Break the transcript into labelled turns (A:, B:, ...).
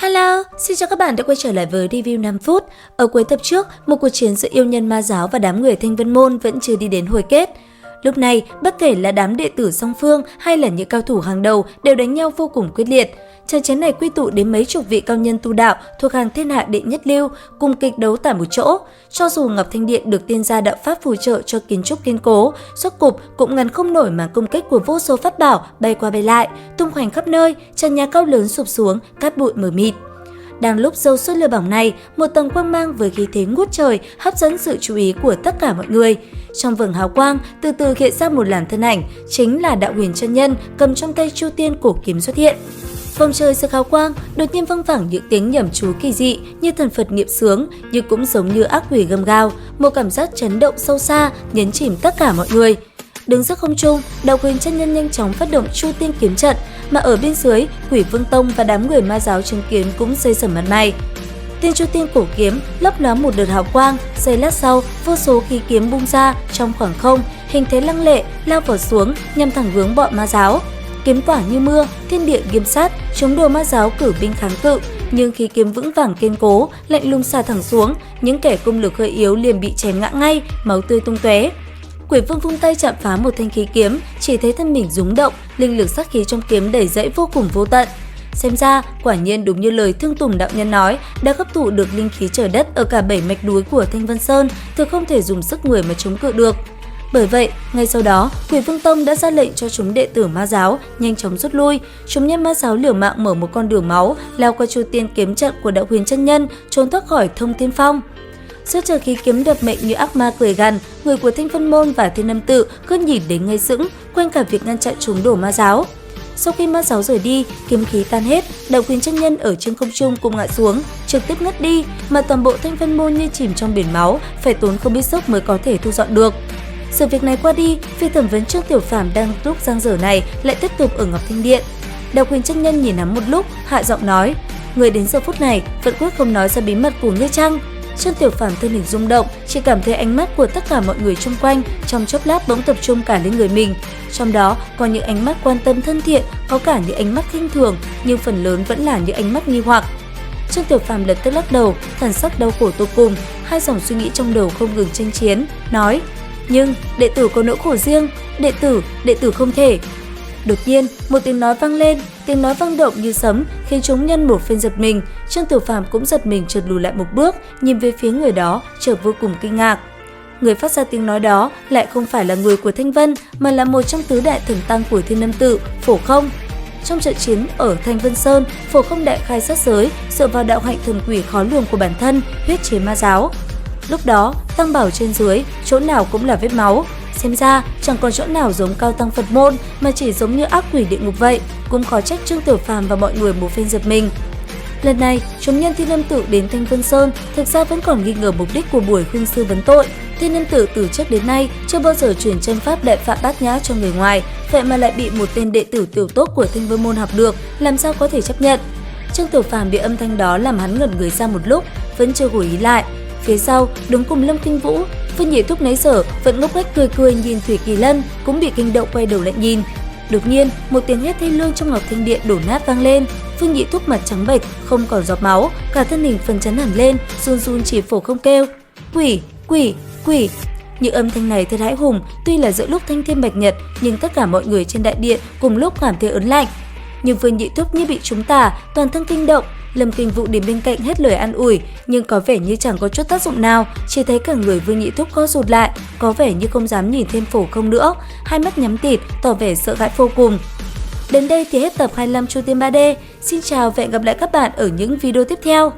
A: Hello, xin chào các bạn đã quay trở lại với review 5 phút. Ở cuối tập trước, một cuộc chiến giữa yêu nhân ma giáo và đám người Thanh Vân Môn vẫn chưa đi đến hồi kết. Lúc này, bất kể là đám đệ tử song phương hay là những cao thủ hàng đầu đều đánh nhau vô cùng quyết liệt. Trận chiến này quy tụ đến mấy chục vị cao nhân tu đạo thuộc hàng thiên hạ đệ nhất lưu cùng kịch đấu tại một chỗ. Cho dù Ngọc Thanh Điện được tiên gia đạo pháp phù trợ cho kiến trúc kiên cố, rốt cục cũng ngăn không nổi màn công kích của vô số pháp bảo bay qua bay lại, tung hoành khắp nơi, trần nhà cao lớn sụp xuống, cát bụi mờ mịt. Đang lúc dầu sôi lửa bỏng này, một tầng quang mang với khí thế ngút trời hấp dẫn sự chú ý của tất cả mọi người. Trong vầng hào quang, từ từ hiện ra một làn thân ảnh, chính là Đạo Huyền chân nhân cầm trong tay Chu Tiên cổ kiếm xuất hiện. Vòng trời sực hào quang, đột nhiên vang vẳng những tiếng nhẩm chú kỳ dị như thần Phật niệm xướng, nhưng cũng giống như ác quỷ gầm gào, một cảm giác chấn động sâu xa nhấn chìm tất cả mọi người. Đứng giữa không trung, Đạo Huyền chân nhân nhanh chóng phát động Chu Tiên kiếm trận, mà ở bên dưới, Quỷ Vương Tông và đám người ma giáo chứng kiến cũng xây sẩm mặt mày. Tiên Chu Tiên cổ kiếm lấp ló một đợt hào quang, giây lát sau, vô số khí kiếm bung ra trong khoảng không, hình thế lăng lệ lao vào xuống nhằm thẳng hướng bọn ma giáo. Kiếm quả như mưa, thiên địa nghiêm sát, chống đồ ma giáo cử binh kháng cự, nhưng khí kiếm vững vàng kiên cố, lạnh lùng xả thẳng xuống, những kẻ công lực hơi yếu liền bị chém ngã ngay, máu tươi tung tóe. Quỷ Vương vung tay chạm phá một thanh khí kiếm, chỉ thấy thân mình rúng động, linh lực sát khí trong kiếm đẩy dẫy vô cùng vô tận. Xem ra, quả nhiên đúng như lời Thương Tùng đạo nhân nói, đã hấp thụ được linh khí trời đất ở cả 7 mạch núi của Thanh Vân Sơn, thực không thể dùng sức người mà chống cự được. Bởi vậy, ngay sau đó, Quỷ Vương Tông đã ra lệnh cho chúng đệ tử ma giáo nhanh chóng rút lui. Chúng nhân ma giáo liều mạng mở một con đường máu, lao qua Chu Tiên kiếm trận của Đạo Huyền chân nhân, trốn thoát khỏi Thông Thiên Phong. Giữa trời khí kiếm đập mệnh như ác ma cười gằn, người của Thanh Vân Môn và Thiên Âm Tự cứ nhìn đến ngây sững, quên cả việc ngăn chặn chúng đổ ma giáo. Sau khi ma giáo rời đi, kiếm khí tan hết, Đạo Huyền chân nhân ở trên không trung cũng ngã xuống, trực tiếp ngất đi, mà toàn bộ Thanh Vân Môn như chìm trong biển máu, phải tốn không biết sức mới có thể thu dọn được. Sự việc này qua đi, phi thẩm vấn Trương Tiểu Phàm đang lúc giang dở này lại tiếp tục ở Ngọc Thanh Điện. Đạo Huyền chân nhân nhìn hắn một lúc, hạ giọng nói: "Người đến giờ phút này vẫn quyết không nói ra bí mật của ngươi chăng?" Trương Tiểu Phàm thân hình rung động, chỉ cảm thấy ánh mắt của tất cả mọi người xung quanh trong chốc lát bỗng tập trung cả lên người mình. Trong đó có những ánh mắt quan tâm thân thiện, có cả những ánh mắt khinh thường, nhưng phần lớn vẫn là những ánh mắt nghi hoặc. Trương Tiểu Phàm lập tức lắc đầu, thần sắc đau khổ tột cùng, hai dòng suy nghĩ trong đầu không ngừng tranh chiến, nói: "Nhưng đệ tử có nỗi khổ riêng, đệ tử không thể." Đột nhiên, một tiếng nói vang lên, tiếng nói vang động như sấm, khiến chúng nhân một phen giật mình. Trương Tiểu Phàm cũng giật mình trượt lùi lại một bước, nhìn về phía người đó, chợt vô cùng kinh ngạc. Người phát ra tiếng nói đó lại không phải là người của Thanh Vân, mà là một trong tứ đại thần tăng của Thiên Âm Tự, Phổ Không. Trong trận chiến ở Thanh Vân Sơn, Phổ Không đại khai sát giới, dựa vào đạo hạnh thần quỷ khó lường của bản thân, huyết chế ma giáo. Lúc đó, tăng bảo trên dưới, chỗ nào cũng là vết máu. Xem ra, chẳng còn chỗ nào giống cao tăng Phật môn, mà chỉ giống như ác quỷ địa ngục vậy, cũng khó trách Trương Tiểu Phàm và mọi người một phen giật mình. Lần này, chúng nhân Thiên Âm Tự đến Thanh Vân Sơn thực ra vẫn còn nghi ngờ mục đích của buổi khuyên sư vấn tội. Thiên Âm Tự từ trước đến nay chưa bao giờ truyền chân pháp đại phạm bát nhã cho người ngoài, vậy mà lại bị một tên đệ tử tiểu tốt của Thanh Vân Môn học được, làm sao có thể chấp nhận? Trương Tiểu Phàm bị âm thanh đó làm hắn ngẩn người ra một lúc, vẫn chưa hồi ý lại. Phía sau, đứng cùng Lâm Kinh Vũ, Phương Nhị Thúc nãy giờ vẫn ngốc nghếch cười nhìn Thủy Kỳ Lân, cũng bị kinh động quay đầu lại nhìn. Đột nhiên, một tiếng hét thê lương trong Ngọc Thanh Điện đổ nát vang lên. Phương Nhị Thúc mặt trắng bệch, không còn giọt máu, cả thân hình phấn chấn hẳn lên, run chỉ Phổ Không kêu: "Quỷ, quỷ, quỷ!" Những âm thanh này thật hãi hùng, tuy là giữa lúc thanh thiên bạch nhật, nhưng tất cả mọi người trên đại điện cùng lúc cảm thấy ớn lạnh. Nhưng Phương Nhị Thúc như bị trúng tà, toàn thân kinh động. Lâm Kinh Vũ đến bên cạnh hết lời an ủi, nhưng có vẻ như chẳng có chút tác dụng nào, chỉ thấy cả người Vương Nhị Thúc co rụt lại, có vẻ như không dám nhìn thêm Phổ Không nữa, hai mắt nhắm tịt, tỏ vẻ sợ hãi vô cùng. Đến đây thì hết tập 25 Chu Tiên 3D. Xin chào và hẹn gặp lại các bạn ở những video tiếp theo.